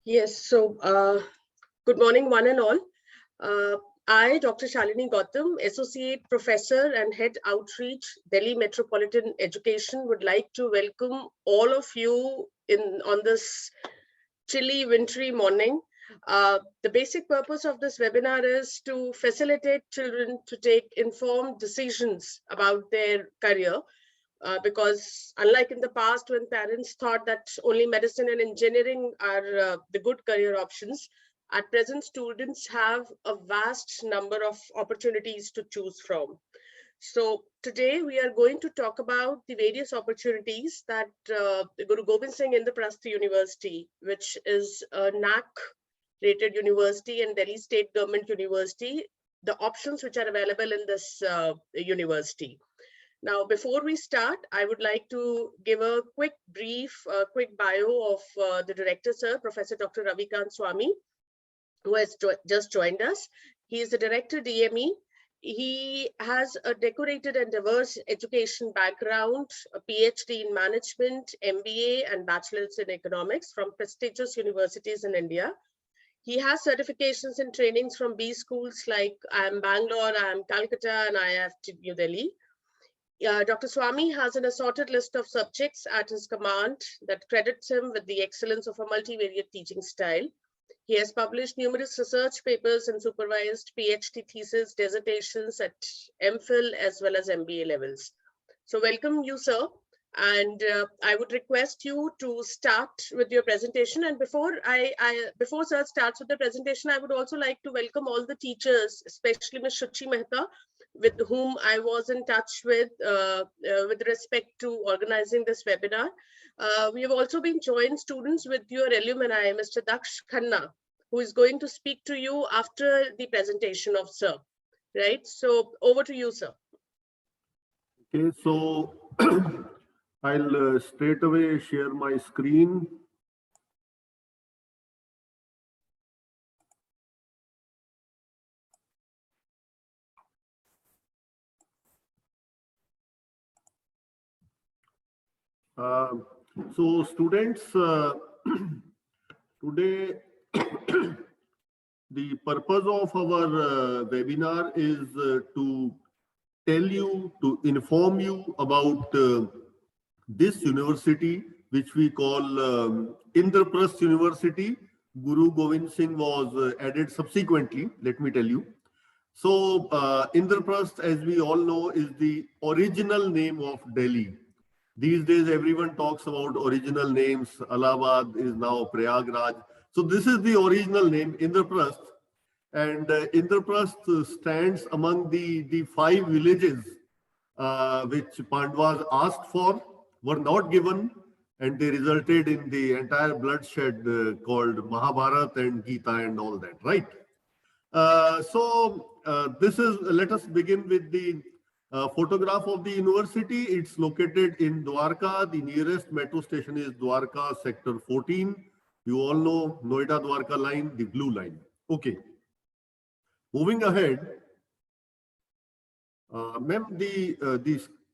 Yes, good morning, one and all. I, Dr. Shalini Gautam, Associate Professor and Head Outreach, Delhi Metropolitan Education, would like to welcome all of you on this chilly, wintry morning. The basic purpose of this webinar is to facilitate children to take informed decisions about their career. Because unlike in the past when parents thought that only medicine and engineering are the good career options, at present students have a vast number of opportunities to choose from. So today we are going to talk about the various opportunities that Guru Gobind Singh Indraprastha University, which is a NAC rated university and Delhi State Government University, the options which are available in this university. Now, before we start, I would like to give a quick bio of the director, sir, Professor Dr. Ravi Swami, who has just joined us. He is the director, DME. He has a decorated and diverse education background, a PhD in management, MBA, and bachelor's in economics from prestigious universities in India. He has certifications and trainings from B schools like IIM Bangalore, IIM Calcutta, and IIT New Delhi. Dr. Swami has an assorted list of subjects at his command that credits him with the excellence of a multivariate teaching style. He has published numerous research papers and supervised PhD thesis dissertations at MPhil as well as MBA levels. So welcome you, sir. And I would request you to start with your presentation. And before sir starts with the presentation, I would also like to welcome all the teachers, especially Ms. Shuchi Mehta, with whom I was in touch with respect to organizing this webinar. We have also been joined students with your alumni, Mr. Daksh Khanna, who is going to speak to you after the presentation of sir. Right? So over to you, sir. Okay, so I'll straight away share my screen. So students, today the purpose of our webinar is to tell you, to inform you about this university, which we call Indraprastha University. Guru Gobind Singh was added subsequently, let me tell you. So Indraprastha, as we all know, is the original name of Delhi. These days, everyone talks about original names. Allahabad is now Prayagraj. So this is the original name, Indraprastha. And Indraprastha stands among the 5 villages which Pandavas asked for, were not given, and they resulted in the entire bloodshed called Mahabharata and Gita and all that, right? Let us begin with the photograph of the university. It's located in Dwarka. The nearest metro station is Dwarka, sector 14. You all know Noida Dwarka line, the blue line. Okay. Moving ahead. Ma'am, the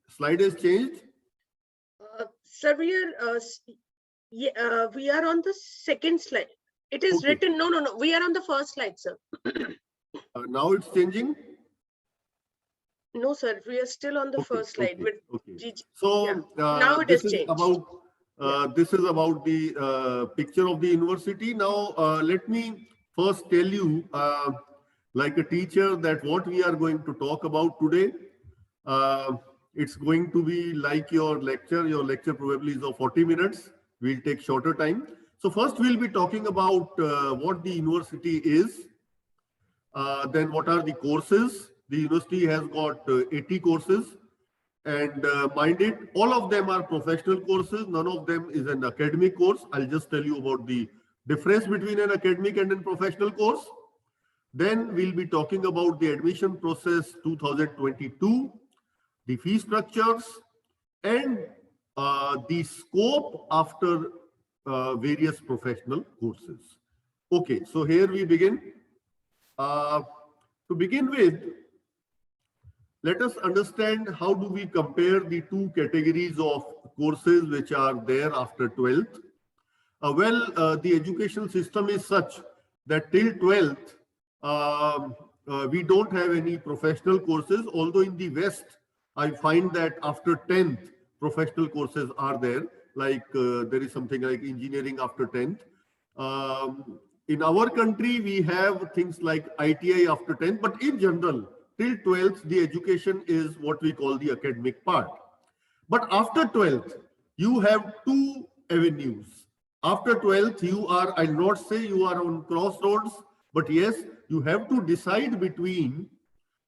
slide has changed. Sir, we are on the second slide. It is okay. Written. No. We are on the first slide, sir. Now it's changing. No, sir. We are still on the first slide. Okay. So yeah. Now it is changed. This is about the picture of the university. Now let me first tell you, like a teacher, that what we are going to talk about today. It's going to be like your lecture. Your lecture probably is of 40 minutes. We'll take shorter time. So first we'll be talking about what the university is. Then what are the courses? The university has got 80 courses. And mind it, all of them are professional courses. None of them is an academic course. I'll just tell you about the difference between an academic and a professional course. Then we'll be talking about the admission process 2022, the fee structures, and the scope after various professional courses. Okay, so here we begin. To begin with, let us understand how do we compare the 2 categories of courses which are there after 12th. The educational system is such that till 12th, we don't have any professional courses, although in the West, I find that after 10th, professional courses are there, like there is something like engineering after 10th. In our country, we have things like ITI after 10th, but in general, till 12th, the education is what we call the academic part. But after 12th, you have two avenues. After 12th, you are, I'll not say you are on crossroads, but yes, you have to decide between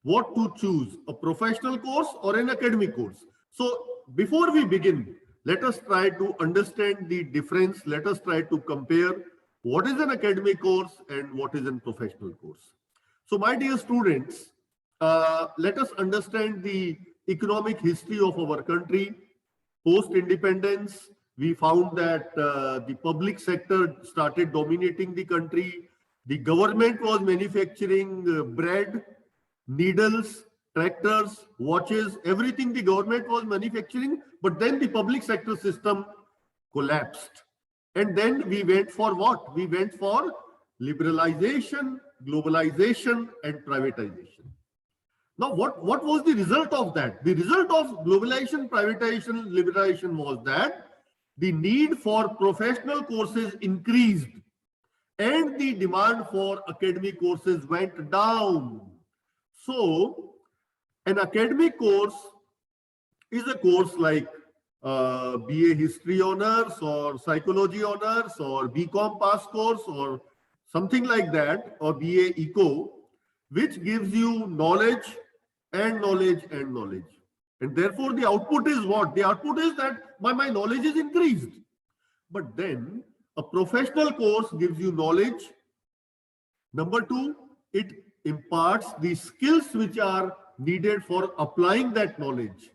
what to choose, a professional course or an academic course. So before we begin, let us try to understand the difference. Let us try to compare what is an academic course and what is a professional course. So my dear students, let us understand the economic history of our country. Post-independence, we found that the public sector started dominating the country. The government was manufacturing bread, needles, tractors, watches, everything the government was manufacturing, but then the public sector system collapsed. And then we went for what? We went for liberalization, globalization, and privatization. Now, what was the result of that? The result of globalization, privatization, liberalization was that the need for professional courses increased and the demand for academic courses went down. So, an academic course is a course like BA History Honors or Psychology Honors or BCom Pass course or something like that, or BA Eco, which gives you knowledge and knowledge and knowledge. And therefore, the output is what? The output is that my knowledge is increased. But then a professional course gives you knowledge. Number two, it imparts the skills which are needed for applying that knowledge.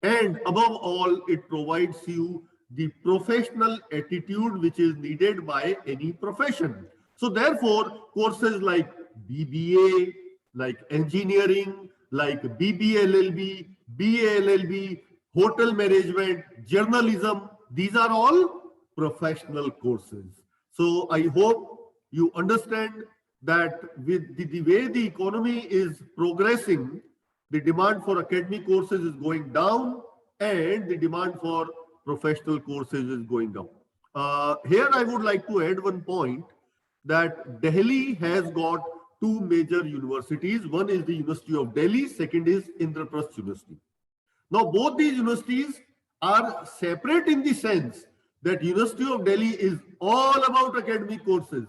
And above all, it provides you the professional attitude which is needed by any profession. So therefore, courses like BBA, like engineering, like BBLLB, BALLB, hotel management, journalism, these are all professional courses. So I hope you understand that with the way the economy is progressing, the demand for academic courses is going down and the demand for professional courses is going up. Here I would like to add one point, that Delhi has got two major universities. One is the University of Delhi, second is Indraprasth University. Now both these universities are separate in the sense that University of Delhi is all about academic courses,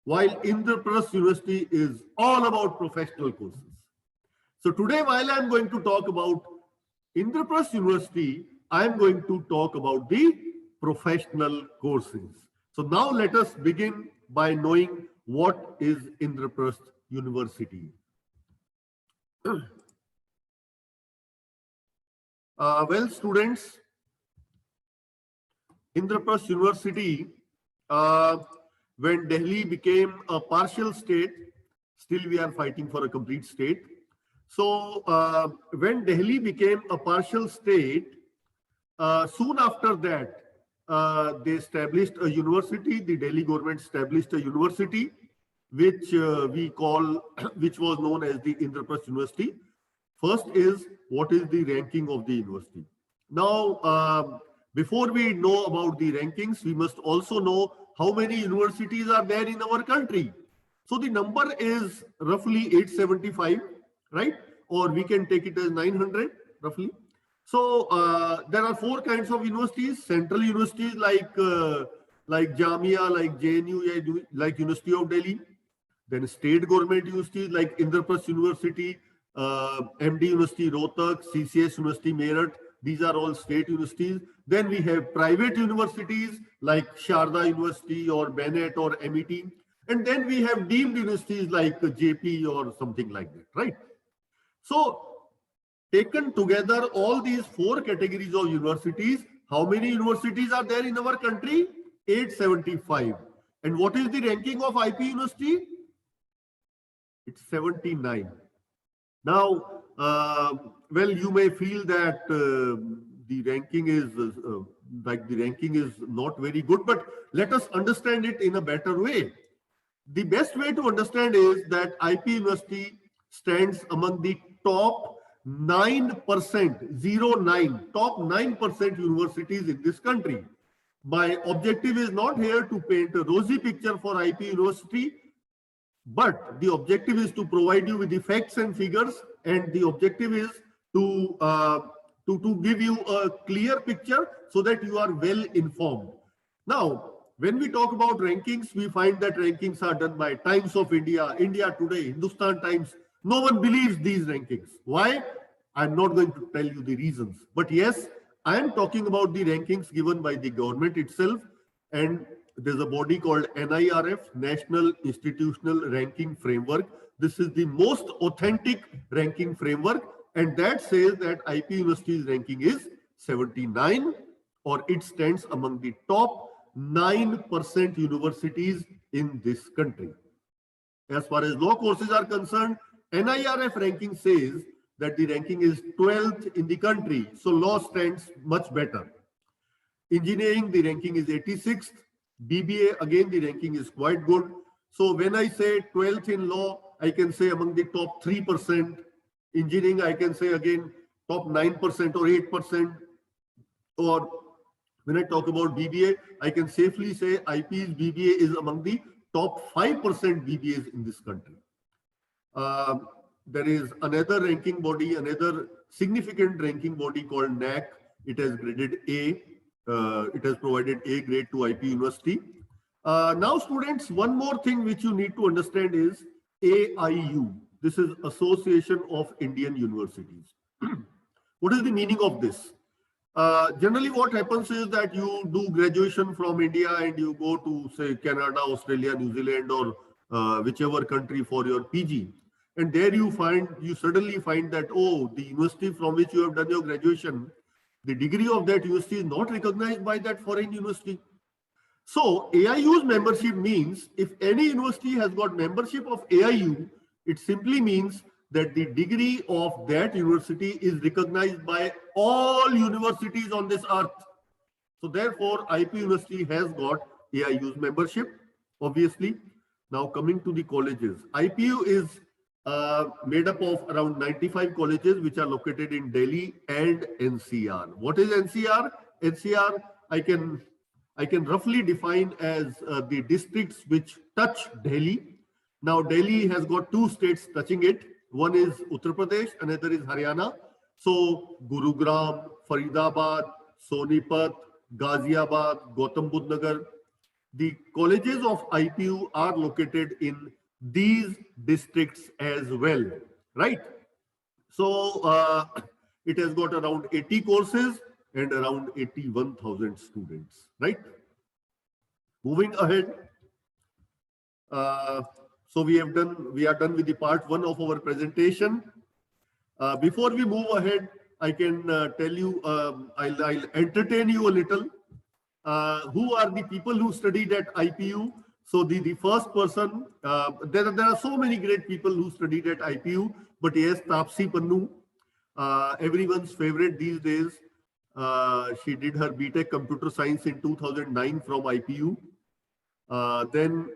while Indraprasth University is all about professional courses. So today, while I'm going to talk about Indraprasth University, I'm going to talk about the professional courses. So now let us begin by knowing what is Indraprasth University. Well, students, Indraprasth University, when Delhi became a partial state, still we are fighting for a complete state. So when Delhi became a partial state, soon after that, they established a university. The Delhi government established a university, which which was known as the Indraprasth University. First is, what is the ranking of the university? Now, before we know about the rankings, we must also know how many universities are there in our country. So the number is roughly 875, right? Or we can take it as 900, roughly. So there are four kinds of universities: central universities like Jamia, like JNU, like University of Delhi. Then state government universities like Indraprasth University, MD University Rohtak, CCS University Meerut. These are all state universities. Then we have private universities like Sharda University or Bennett or MET. And then we have deemed universities like JP or something like that, right? So taken together, all these four categories of universities, how many universities are there in our country? 875. And what is the ranking of IP University? It's 79. Now, well, you may feel that the ranking is like the ranking is not very good, but let us understand it in a better way. The best way to understand is that IP University stands among the top 9%, 09, top 9% universities in this country. My objective is not here to paint a rosy picture for IP University, but the objective is to provide you with the facts and figures, and the objective is to give you a clear picture so that you are well informed. Now, when we talk about rankings, we find that rankings are done by Times of India, India Today, Hindustan Times. No one believes these rankings. Why? I'm not going to tell you the reasons. But yes, I am talking about the rankings given by the government itself. And there's a body called NIRF, National Institutional Ranking Framework. This is the most authentic ranking framework. And that says that IP University's ranking is 79, or it stands among the top 9% universities in this country. As far as law courses are concerned, NIRF ranking says that the ranking is 12th in the country. So law stands much better. Engineering, the ranking is 86th. BBA, again, the ranking is quite good. So when I say 12th in law, I can say among the top 3%. Engineering, I can say again, top 9% or 8%. Or when I talk about BBA, I can safely say IP's BBA is among the top 5% BBAs in this country. There is another ranking body, another significant ranking body called NAC. It has graded A. It has provided A grade to IP University. Now, students, one more thing which you need to understand is AIU. This is Association of Indian Universities. What is the meaning of this? Generally, what happens is that you do graduation from India and you go to, say, Canada, Australia, New Zealand, or whichever country for your PG. And there you suddenly find that, oh, the university from which you have done your graduation, the degree of that university is not recognized by that foreign university. So AIU's membership means if any university has got membership of AIU, it simply means that the degree of that university is recognized by all universities on this earth. So therefore, IP University has got AIU's membership, obviously. Now coming to the colleges, IPU is made up of around 95 colleges which are located in Delhi and NCR. What is NCR? NCR, I can roughly define as the districts which touch Delhi. Now Delhi has got two states touching it. One is Uttar Pradesh, another is Haryana. So Gurugram, Faridabad, Sonipat, Ghaziabad, Gautam Budh Nagar. The colleges of IPU are located in these districts as well, right? So it has got around 80 courses and around 81,000 students, right? Moving ahead. So we are done with the part one of our presentation. Before we move ahead, I can tell you, I'll entertain you a little. Who are the people who studied at IPU? So the first person, there are so many great people who studied at IPU, but yes, Tapsi Pannu, everyone's favorite these days. She did her BTech Computer Science in 2009 from IPU. Then,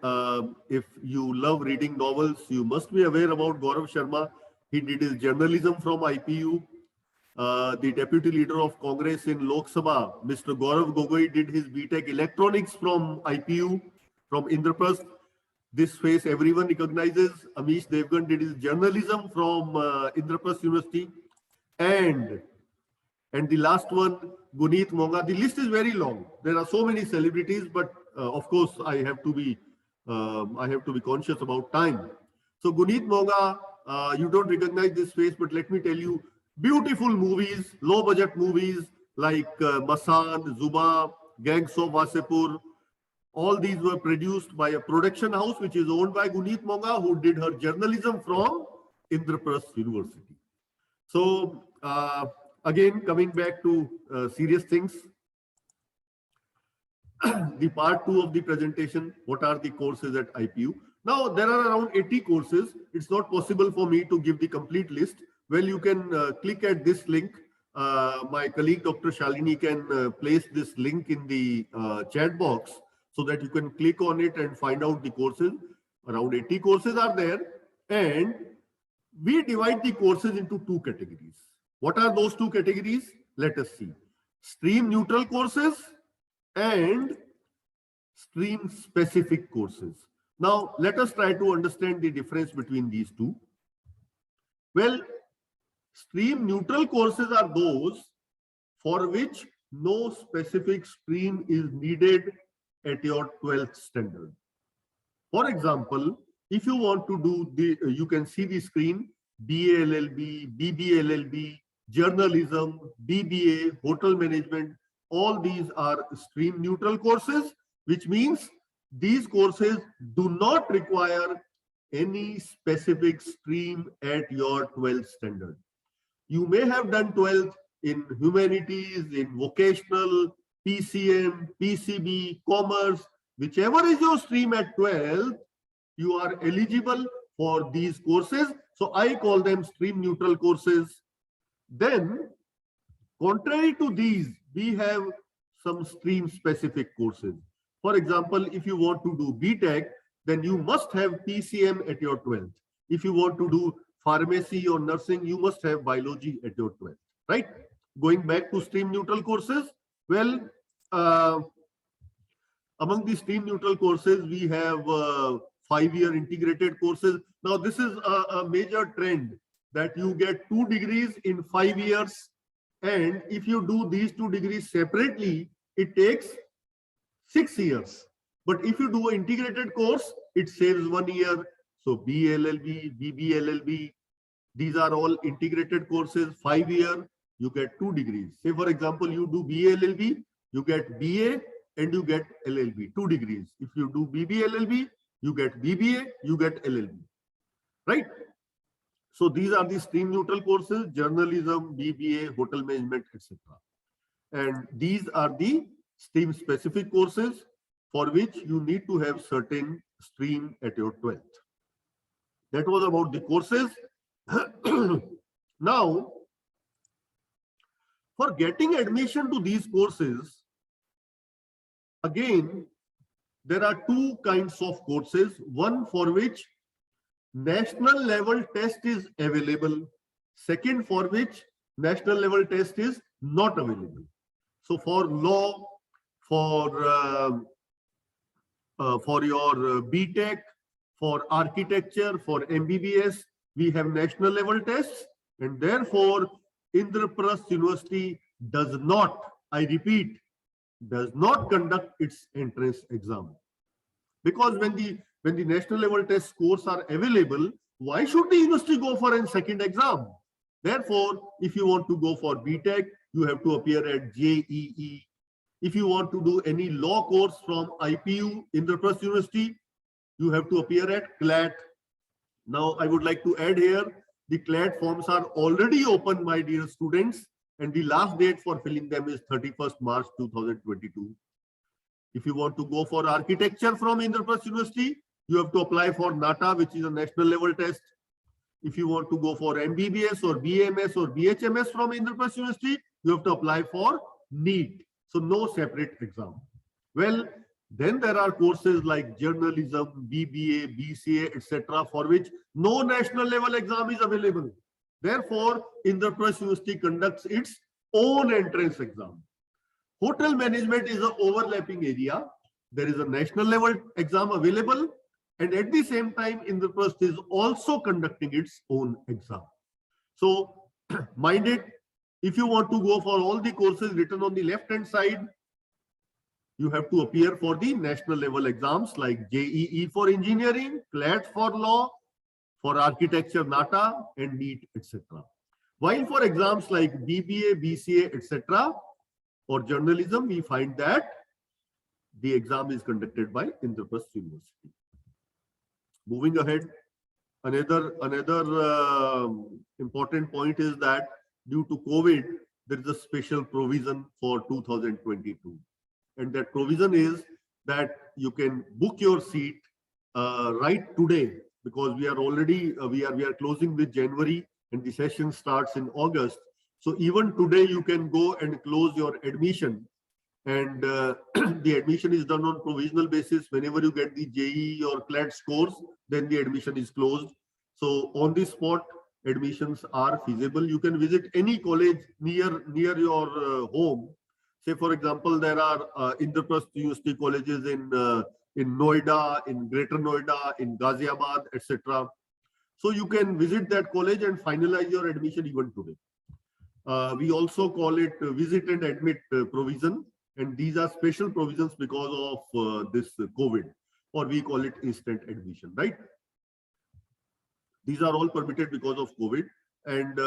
if you love reading novels, you must be aware about Gaurav Sharma. He did his journalism from IPU. The Deputy Leader of Congress in Lok Sabha, Mr. Gaurav Gogoi, did his BTech Electronics from IPU, from Indraprasth. This face everyone recognizes. Amish Devgan did his journalism from Indraprasth University. And the last one, Guneet Monga. The list is very long. There are so many celebrities, but of course, I have to be conscious about time. So Guneet Monga, you don't recognize this face, but let me tell you, beautiful movies, low-budget movies like Masan, Zuba, Gangs of Wasepur. All these were produced by a production house which is owned by Guneet Monga, who did her journalism from Indraprasth University. So again, coming back to serious things. The part two of the presentation, what are the courses at IPU? Now, there are around 80 courses. It's not possible for me to give the complete list. Well, you can click at this link. My colleague Dr. Shalini can place this link in the chat box so that you can click on it and find out the courses. Around 80 courses are there, and we divide the courses into two categories. What are those two categories? Let us see. Stream neutral courses and stream specific courses. Now, let us try to understand the difference between these two. Well, stream neutral courses are those for which no specific stream is needed at your 12th standard. For example, if you want to do you can see the screen, BA LLB, BB LLB, journalism, BBA, hotel management, all these are stream neutral courses, which means these courses do not require any specific stream at your 12th standard. You may have done 12th in humanities, in vocational, PCM, PCB, commerce, whichever is your stream at 12th, you are eligible for these courses. So I call them stream neutral courses. Then, contrary to these, we have some stream specific courses. For example, if you want to do BTech, then you must have PCM at your 12th. If you want to do pharmacy or nursing, you must have biology at your 12th, right? Going back to stream neutral courses, well, among the stream neutral courses, we have 5-year integrated courses. Now, this is a major trend that you get 2 degrees in 5 years. And if you do these 2 degrees separately, it takes 6 years. But if you do an integrated course, it saves 1 year. So BLLB, BBLLB, these are all integrated courses, 5-year, you get 2 degrees. Say, for example, you do BLLB, you get BA and you get LLB, 2 degrees. If you do BBLLB, you get BBA, you get LLB, right? So these are the stream neutral courses, journalism, BBA, hotel management, etc. And these are the stream specific courses for which you need to have certain stream at your 12th. That was about the courses. Now, for getting admission to these courses, again, there are 2 kinds of courses. One for which national level test is available. Second for which national level test is not available. So for law, for your BTech, for architecture, for MBBS, we have national level tests, and therefore Indraprasth University does not, I repeat, does not conduct its entrance exam. Because when the national level test scores are available, why should the university go for a second exam? Therefore, if you want to go for BTech, you have to appear at JEE. If you want to do any law course from IPU, Indraprasth University, you have to appear at CLAT. Now, I would like to add here, the CLAT forms are already open, my dear students, and the last date for filling them is 31st March 2022. If you want to go for architecture from Indraprasth University, you have to apply for NATA, which is a national level test. If you want to go for MBBS or BMS or BHMS from Indraprasth University, you have to apply for NEET. So no separate exam. Well, then there are courses like journalism, BBA, BCA, etc., for which no national level exam is available. Therefore, Indraprasth University conducts its own entrance exam. Hotel management is an overlapping area. There is a national level exam available, and at the same time, Indraprasth is also conducting its own exam. So, mind it, if you want to go for all the courses written on the left-hand side, you have to appear for the national level exams like JEE for engineering, CLAT for law, for architecture, NATA, and NEET, etc. While for exams like BBA, BCA, etc., or journalism, we find that the exam is conducted by Indraprasth University. Moving ahead, another important point is that due to COVID, there is a special provision for 2022. And that provision is that you can book your seat right today, because we are already we are closing with January and the session starts in August. So even today you can go and close your admission, and the admission is done on provisional basis. Whenever you get the JEE or CLAT scores, then the admission is closed. So on the spot, admissions are feasible. You can visit any college near your home. Say, for example, there are Indraprasth University colleges in Noida, in Greater Noida, in Ghaziabad, etc. So you can visit that college and finalize your admission even today. We also call it visit and admit provision, and these are special provisions because of this COVID, or we call it instant admission, right? These are all permitted because of COVID. And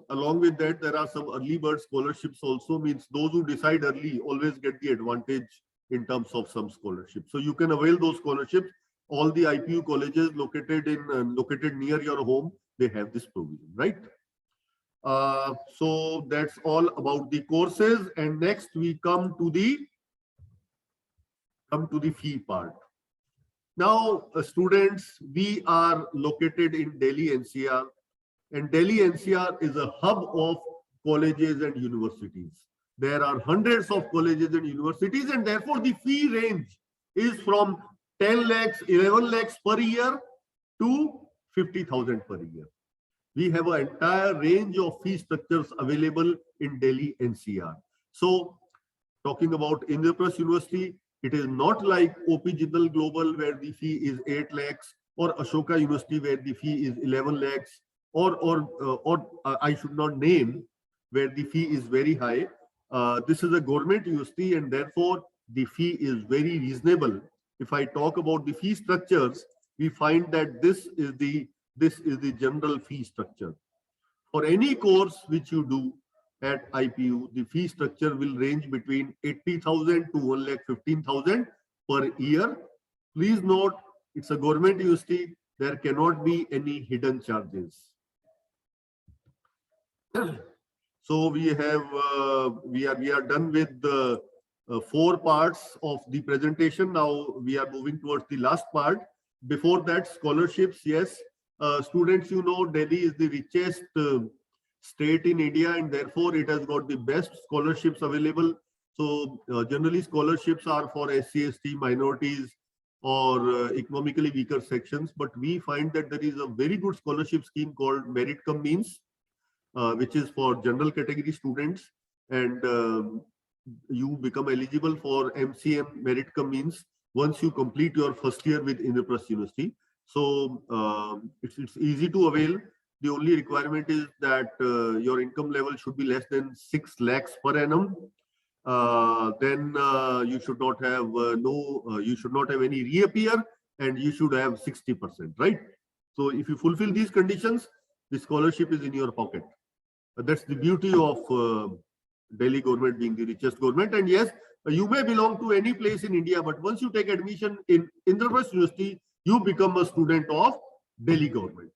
along with that, there are some early bird scholarships also, means those who decide early always get the advantage in terms of some scholarships. So you can avail those scholarships. All the IPU colleges located near your home, they have this provision, right? So that's all about the courses. And next we come to the fee part. Now, students, we are located in Delhi NCR, and Delhi NCR is a hub of colleges and universities. There are hundreds of colleges and universities, and therefore the fee range is from 10 lakhs, 11 lakhs per year to 50,000 per year. We have an entire range of fee structures available in Delhi NCR. So, talking about Indraprasth University, it is not like OP Jindal Global where the fee is 8 lakhs, or Ashoka University where the fee is 11 lakhs, or I should not name where the fee is very high. This is a government university, and therefore the fee is very reasonable. If I talk about the fee structures, we find that this is the general fee structure. For any course which you do at IPU, the fee structure will range between 80,000 to 1,15,000 per year. Please note, it's a government university. There cannot be any hidden charges. So we are done with the 4 parts of the presentation. Now we are moving towards the last part. Before that, scholarships. Yes, students, you know, Delhi is the richest state in India, and therefore it has got the best scholarships available. So generally scholarships are for SC, ST, minorities, or economically weaker sections. But we find that there is a very good scholarship scheme called Merit Cum Means, which is for general category students, and you become eligible for MCM Merit Cum Means once you complete your first year with Indraprasth University. So it's easy to avail. The only requirement is that your income level should be less than 6 lakhs per annum. Then you should not have you should not have any reappear, and you should have 60%, right? So if you fulfill these conditions, the scholarship is in your pocket. That's the beauty of Delhi government being the richest government. And yes, you may belong to any place in India, but once you take admission in Indraprasth University, you become a student of Delhi government.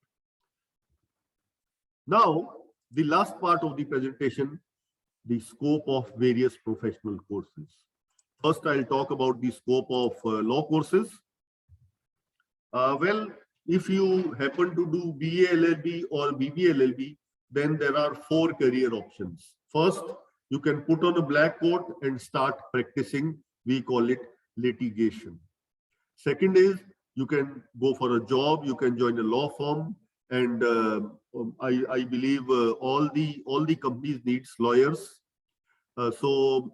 Now, the last part of the presentation, the scope of various professional courses. First, I'll talk about the scope of law courses. Well, if you happen to do BA LLB or BB LLB, then there are 4 career options. First, you can put on a black coat and start practicing. We call it litigation. Second is, you can go for a job. You can join a law firm, and I believe all the companies needs lawyers. So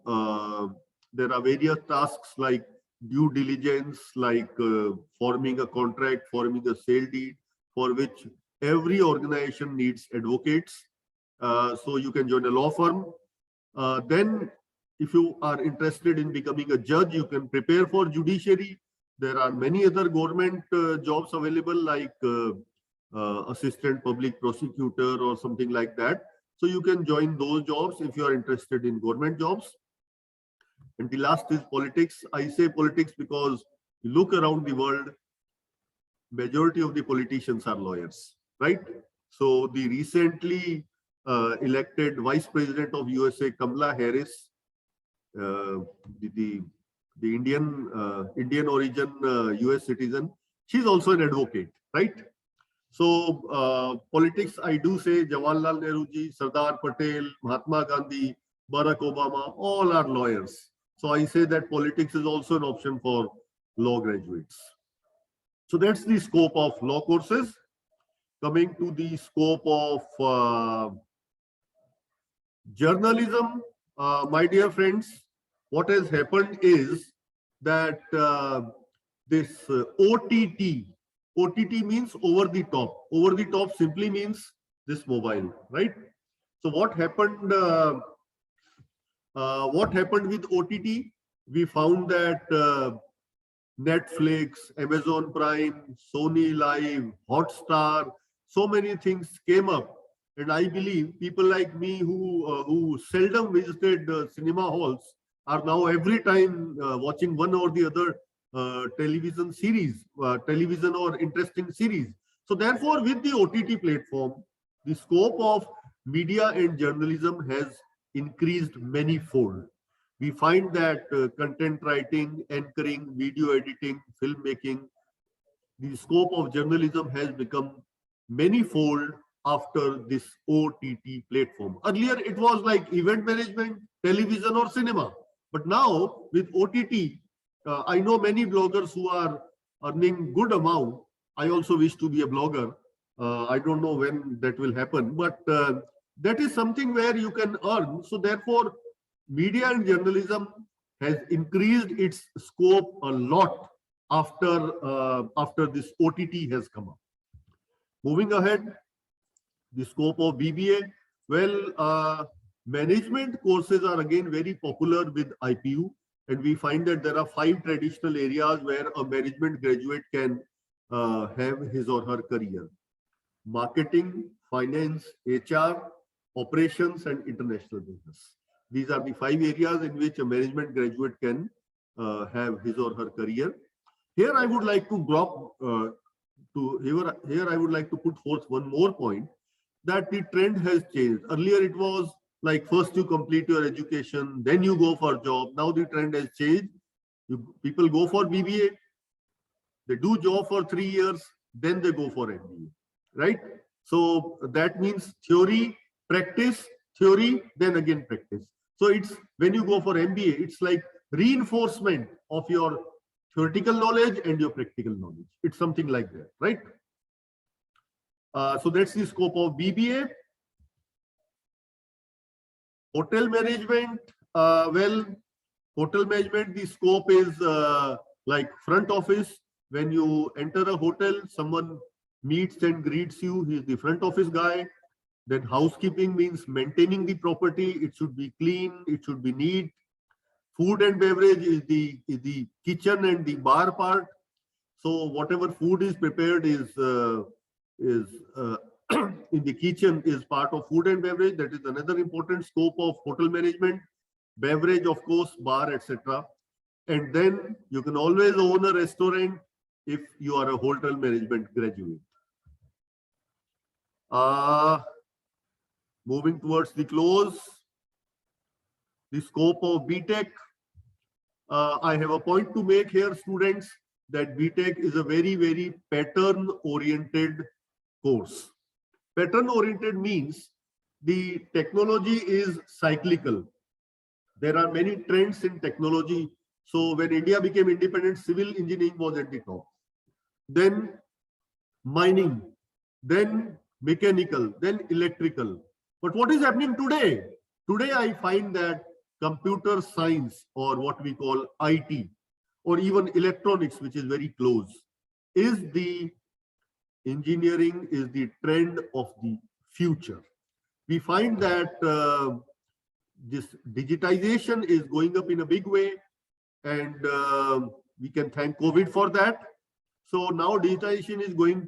there are various tasks like due diligence, like forming a contract, forming a sale deed, for which every organization needs advocates. So you can join a law firm. Then, if you are interested in becoming a judge, you can prepare for judiciary. There are many other government jobs available, like assistant public prosecutor or something like that. So you can join those jobs if you are interested in government jobs. And the last is politics. I say politics because you look around the world, majority of the politicians are lawyers, right? So the recently elected Vice President of USA, Kamala Harris, the Indian origin US citizen, she's also an advocate, right? So politics, I do say Jawaharlal Nehru ji, Sardar Patel, Mahatma Gandhi, Barack Obama, all are lawyers. So I say that politics is also an option for law graduates. So that's the scope of law courses. Coming to the scope of journalism, my dear friends, what has happened is that this OTT means over the top. Over the top simply means this mobile, right? So what happened? What happened with OTT? We found that Netflix, Amazon Prime, Sony Live, Hotstar, so many things came up. And I believe people like me who seldom visited cinema halls are now every time watching one or the other television series, television or interesting series. So therefore, with the OTT platform, the scope of media and journalism has increased many-fold. We find that content writing, anchoring, video editing, filmmaking, the scope of journalism has become many-fold after this OTT platform. Earlier, it was like event management, television or cinema. But now with OTT, I know many bloggers who are earning good amount. I also wish to be a blogger. I don't know when that will happen, but that is something where you can earn. So therefore, media and journalism has increased its scope a lot after this OTT has come up. Moving ahead, the scope of BBA. Well, management courses are again very popular with IPU, and we find that there are 5 traditional areas where a management graduate can have his or her career: marketing, finance, HR, operations, and international business. These are the 5 areas in which a management graduate can have his or her career. Here I would like to drop here I would like to put forth one more point, that the trend has changed. Earlier it was like first you complete your education, then you go for job. Now the trend has changed. People go for BBA, they do job for 3 years, then they go for MBA, right? So that means theory, practice, theory, then again practice. So it's when you go for MBA, it's like reinforcement of your theoretical knowledge and your practical knowledge. It's something like that, right? So that's the scope of BBA. Hotel management, well, hotel management, the scope is like front office. When you enter a hotel, someone meets and greets you, he's the front office guy. Then housekeeping means maintaining the property. It should be clean, it should be neat. Food and beverage is the kitchen and the bar part. So whatever food is prepared is in the kitchen is part of food and beverage. That is another important scope of hotel management. Beverage, of course, bar, etc. And then you can always own a restaurant if you are a hotel management graduate. Moving towards the close, the scope of BTech. I have a point to make here, students, that BTech is a very, very pattern-oriented course. Pattern-oriented means the technology is cyclical. There are many trends in technology. So when India became independent, civil engineering was at the top. Then mining, then mechanical, then electrical. But what is happening today? Today, I find that computer science, or what we call IT, or even electronics, which is very close, is the engineering, is the trend of the future. We find that this digitization is going up in a big way, and we can thank COVID for that. So now digitization is going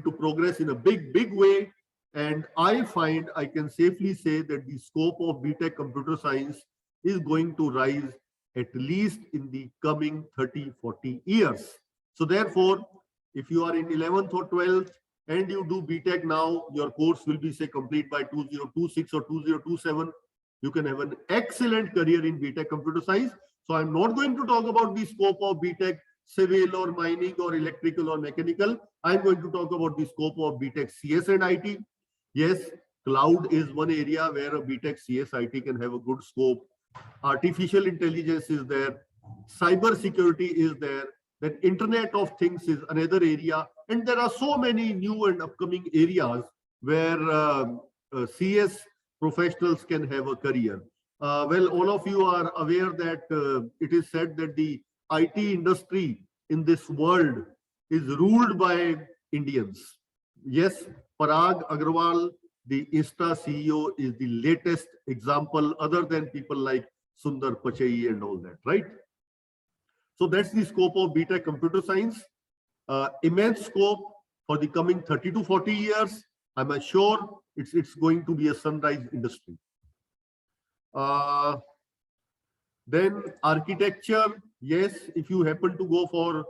to progress in a big way. And I find I can safely say that the scope of BTech computer science is going to rise at least in the coming 30-40 years. So therefore, if you are in 11th or 12th and you do BTech now, your course will be say complete by 2026 or 2027. You can have an excellent career in BTech computer science. So I'm not going to talk about the scope of BTech civil or mining or electrical or mechanical. I'm going to talk about the scope of BTech CS and IT. Yes, cloud is one area where a BTech CS IT can have a good scope. Artificial intelligence is there. Cyber security is there. Then Internet of Things is another area. And there are so many new and upcoming areas where CS professionals can have a career. Well, all of you are aware that it is said that the IT industry in this world is ruled by Indians. Yes, Parag Agrawal, the Insta CEO, is the latest example, other than people like Sundar Pichai and all that, right? So that's the scope of BTech Computer Science. Immense scope for the coming 30 to 40 years. I'm sure it's going to be a sunrise industry. Then architecture, yes, if you happen to go for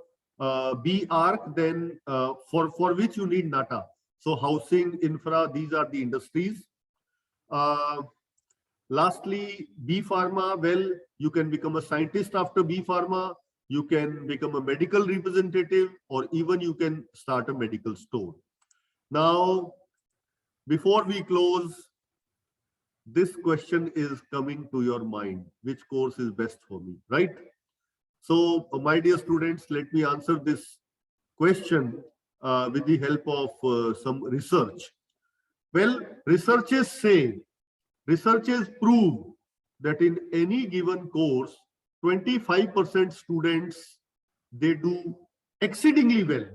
B-Arc, then for which you need NATA. So housing, infra, these are the industries. Lastly, B Pharma, well, you can become a scientist after B Pharma, you can become a medical representative, or even you can start a medical store. Now, before we close, this question is coming to your mind: which course is best for me, right? So, my dear students, let me answer this question with the help of some research. Well, researchers prove that in any given course, 25% students, they do exceedingly well.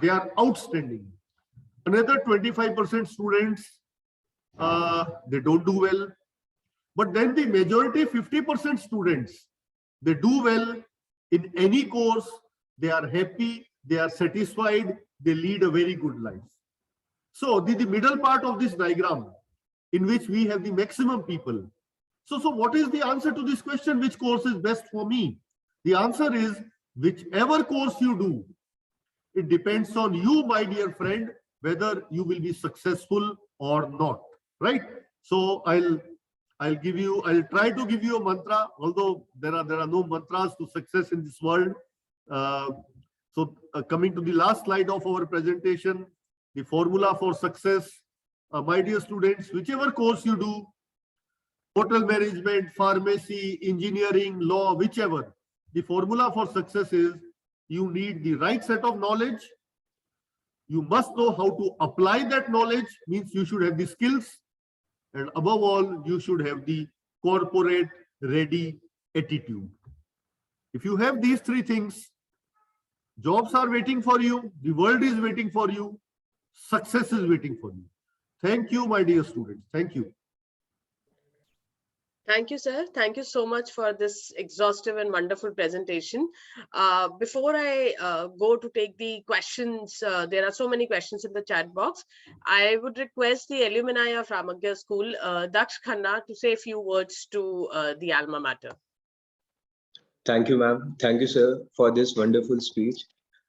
They are outstanding. Another 25% students, they don't do well. But then the majority, 50% students, they do well in any course. They are happy, they are satisfied, they lead a very good life. So the middle part of this diagram, in which we have the maximum people. So what is the answer to this question? Which course is best for me? The answer is whichever course you do, it depends on you, my dear friend, whether you will be successful or not, right? So I'll try to give you a mantra, although there are no mantras to success in this world. Coming to the last slide of our presentation, the formula for success. My dear students, whichever course you do, hotel management, pharmacy, engineering, law, whichever, the formula for success is you need the right set of knowledge. You must know how to apply that knowledge, means you should have the skills. And above all, you should have the corporate ready attitude. If you have these three things, jobs are waiting for you, the world is waiting for you, success is waiting for you. Thank you, my dear students. Thank you. Thank you, sir. Thank you so much for this exhaustive and wonderful presentation. Before I go to take the questions, there are so many questions in the chat box. I would request the alumni of Ramagya School, Daksh Khanna, to say a few words to the alma mater. Thank you, ma'am. Thank you, sir, for this wonderful speech.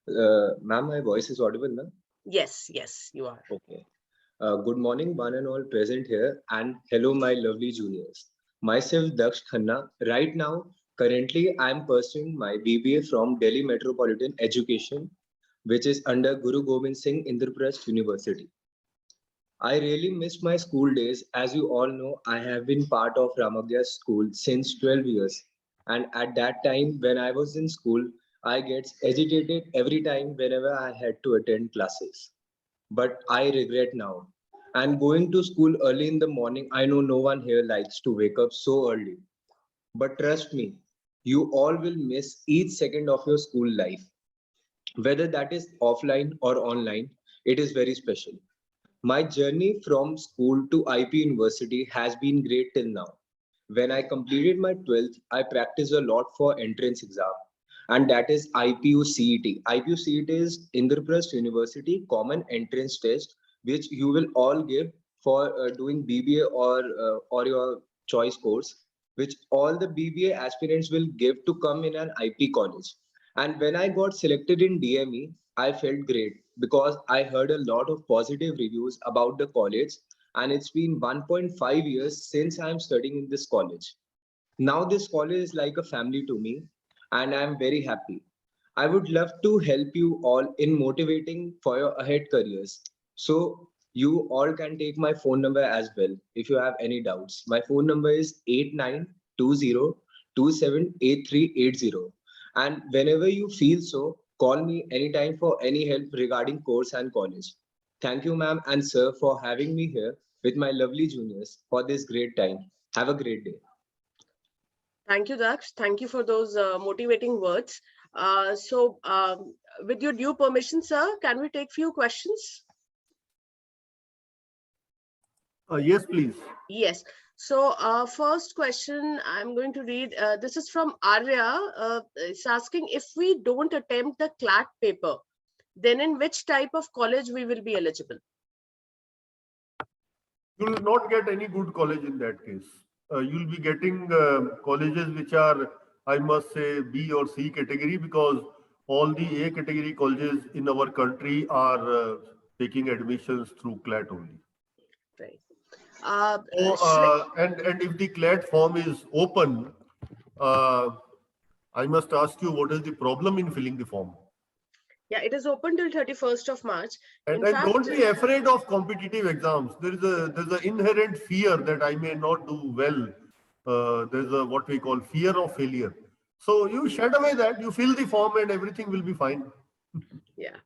Ma'am, my voice is audible now? Yes, yes, you are. Okay. Good morning, one and all present here, and hello, my lovely juniors. Myself, Daksh Khanna. Right now, currently, I am pursuing my BBA from Delhi Metropolitan Education, which is under Guru Gobind Singh Indraprasth University. I really missed my school days. As you all know, I have been part of Ramagya School since 12 years. And at that time, when I was in school, I get agitated every time whenever I had to attend classes. But I regret now. And going to school early in the morning, I know no one here likes to wake up so early. But trust me, you all will miss each second of your school life. Whether that is offline or online, it is very special. My journey from school to IP University has been great till now. When I completed my 12th, I practiced a lot for entrance exam, and that is IPU CET. IPU CET is Indraprasth University Common Entrance Test, which you will all give for doing BBA or your choice course, which all the BBA aspirants will give to come in an IP college. And when I got selected in DME, I felt great because I heard a lot of positive reviews about the college, and it's been 1.5 years since I'm studying in this college. Now this college is like a family to me, and I'm very happy. I would love to help you all in motivating for your ahead careers. So you all can take my phone number as well if you have any doubts. My phone number is 8920278380. And whenever you feel so, call me anytime for any help regarding course and college. Thank you, ma'am and sir, for having me here with my lovely juniors for this great time. Have a great day. Thank you, Daksh. Thank you for those motivating words. With your due permission, sir, can we take few questions? Yes, please. Yes. So first question I'm going to read, this is from Arya. It's asking, if we don't attempt the CLAT paper, then in which type of college we will be eligible? You will not get any good college in that case. You'll be getting colleges which are, I must say, B or C category, because all the A category colleges in our country are taking admissions through CLAT only. Right. And if the CLAT form is open, I must ask you, what is the problem in filling the form? Yeah, it is open till 31st of March. And In fact, don't be afraid of competitive exams. There's an inherent fear that I may not do well. There's a what we call fear of failure. So you shed away that, you fill the form and everything will be fine. yeah.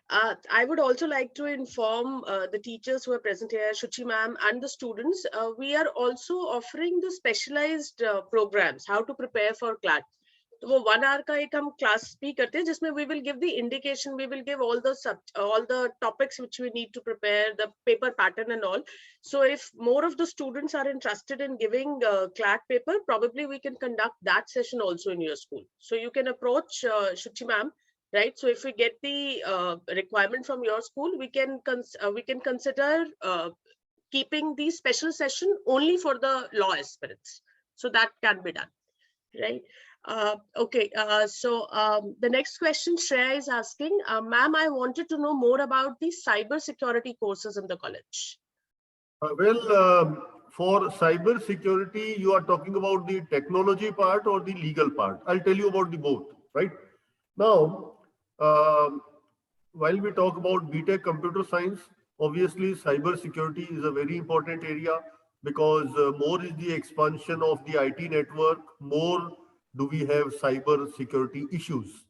I would also like to inform the teachers who are present here, Shuchi ma'am, and the students. We are also offering the specialized programs, how to prepare for CLAT. तो वो 1 hour का एक हम class भी करते हैं जिसमें we will give the indication, we will give all the topics which we need to prepare, the paper pattern and all. So if more of the students are interested in giving CLAT paper, probably we can conduct that session also in your school. So you can approach Shuchi ma'am, right? So if we get the requirement from your school, we can consider keeping the special session only for the law aspirants. So that can be done, right? Okay, the next question Shreya is asking, ma'am, I wanted to know more about the cyber security courses in the college. For cyber security, you are talking about the technology part or the legal part? I'll tell you about the both, right? Now, while we talk about BTech computer science, obviously cyber security is a very important area, because more is the expansion of the IT network, more do we have cyber security issues.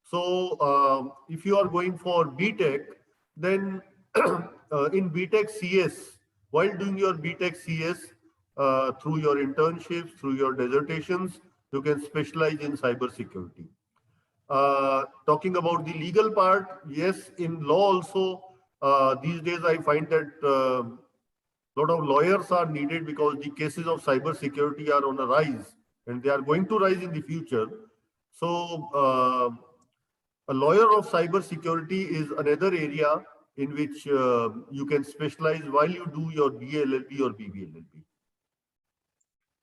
So if you are going for BTech, then in BTech CS, while doing your BTech CS, through your internships, through your dissertations, you can specialize in cyber security. Talking about the legal part, yes, in law also, these days I find that a lot of lawyers are needed, because the cases of cyber security are on a rise and they are going to rise in the future. So a lawyer of cyber security is another area in which you can specialize while you do your BA LLB or BB LLB.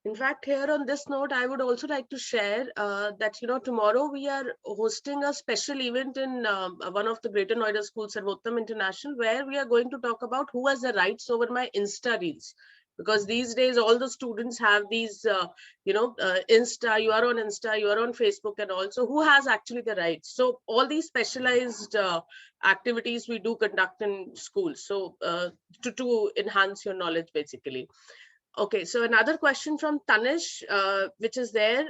In fact, here on this note, I would also like to share that, tomorrow we are hosting a special event in one of the Greater Noida schools, Sarvottam International, where we are going to talk about who has the rights over my Insta reels. Because these days, all the students have these, Insta, you are on Insta, you are on Facebook and also who has actually the rights. So all these specialized activities we do conduct in schools. So to enhance your knowledge, basically. Okay, so another question from Tanish, which is there,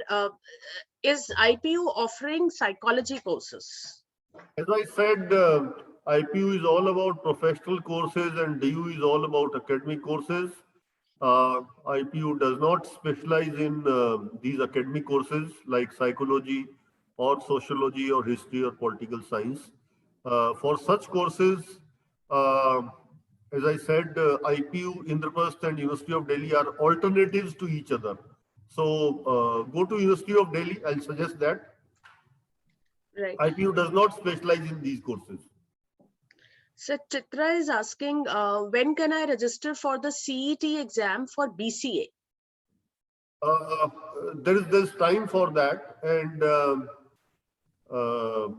is IPU offering psychology courses? As I said, IPU is all about professional courses and DU is all about academic courses. IPU does not specialize in these academic courses like psychology or sociology or history or political science. For such courses, as I said, IPU, Indraprasth and University of Delhi are alternatives to each other. So go to University of Delhi, I'll suggest that. Right. IPU does not specialize in these courses. So Chitra is asking, when can I register for the CET exam for BCA? There's time for that, and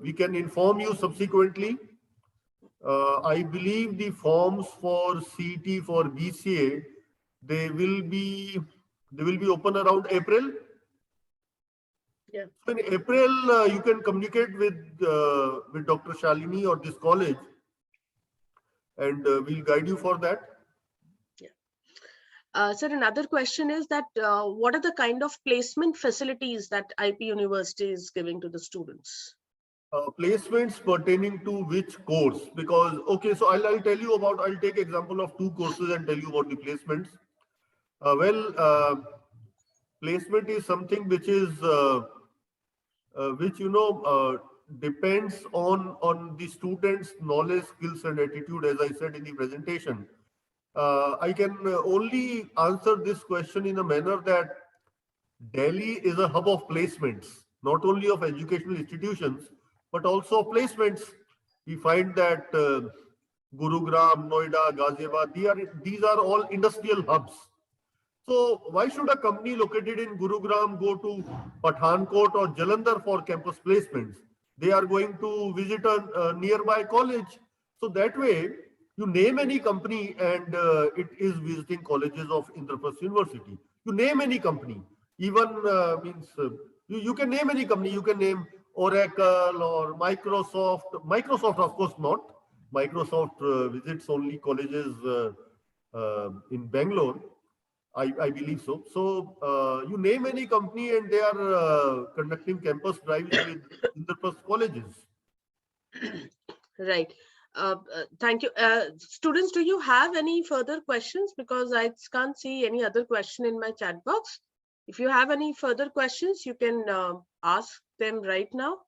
we can inform you subsequently. I believe the forms for CET for BCA, they will be open around April. Yeah. So in April, you can communicate with Dr. Shalini or this college, and we'll guide you for that. Sir, another question is that what are the kind of placement facilities that IP University is giving to the students? Placements pertaining to which course? Because, okay, so I'll tell you about, I'll take example of 2 courses and tell you about the placements. Placement is something which is, which, depends on the student's knowledge, skills and attitude, as I said in the presentation. I can only answer this question in a manner that Delhi is a hub of placements, not only of educational institutions, but also of placements. We find that Gurugram, Noida, Ghaziabad, these are all industrial hubs. So why should a company located in Gurugram go to Pathankot or Jalandhar for campus placements? They are going to visit a nearby college. So that way, you name any company and it is visiting colleges of Indraprasth University. You name any company, even you can name any company. You can name Oracle or Microsoft. Microsoft, of course, not. Microsoft visits only colleges in Bangalore. I believe so. So you name any company and they are conducting campus drives with Indraprasth colleges. Right. Thank you. Students, do you have any further questions? Because I can't see any other question in my chat box. If you have any further questions, you can ask them right now.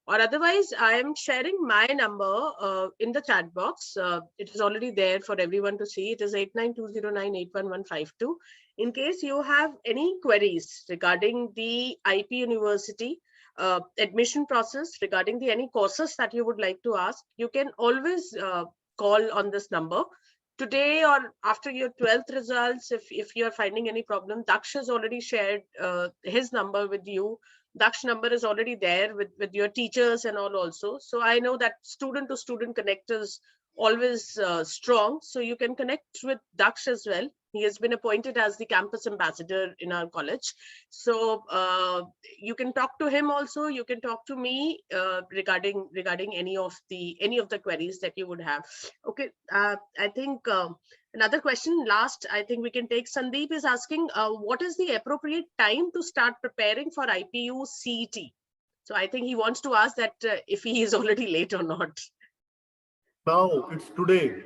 Or otherwise, I am sharing my number in the chat box. It is already there for everyone to see. It is 8920981152. In case you have any queries regarding the IP University admission process, regarding any courses that you would like to ask, you can always call on this number. Today or after your 12th results, if you're finding any problem, Daksh has already shared his number with you. Daksh number is already there with your teachers and all also. So I know that student to student connect is always strong. So you can connect with Daksh as well. He has been appointed as the campus ambassador in our college. So you can talk to him also. You can talk to me regarding any of the queries that you would have. Okay, I think another question, last, I think we can take. Sandeep is asking, what is the appropriate time to start preparing for IPU CET? So I think he wants to ask that if he is already late or not. Now it's today.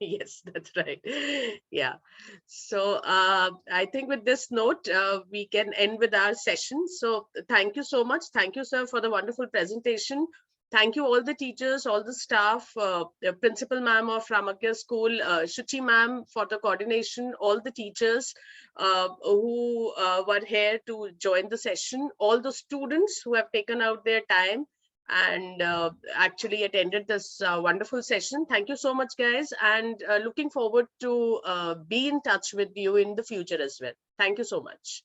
Yes, that's right. Yeah. So I think with this note, we can end with our session. So thank you so much. Thank you, sir, for the wonderful presentation. Thank you, all the teachers, all the staff, the principal ma'am of Ramakya School, Shuchi ma'am for the coordination, all the teachers who were here to join the session, all the students who have taken out their time and actually attended this wonderful session. Thank you so much, guys, and looking forward to be in touch with you in the future as well. Thank you so much.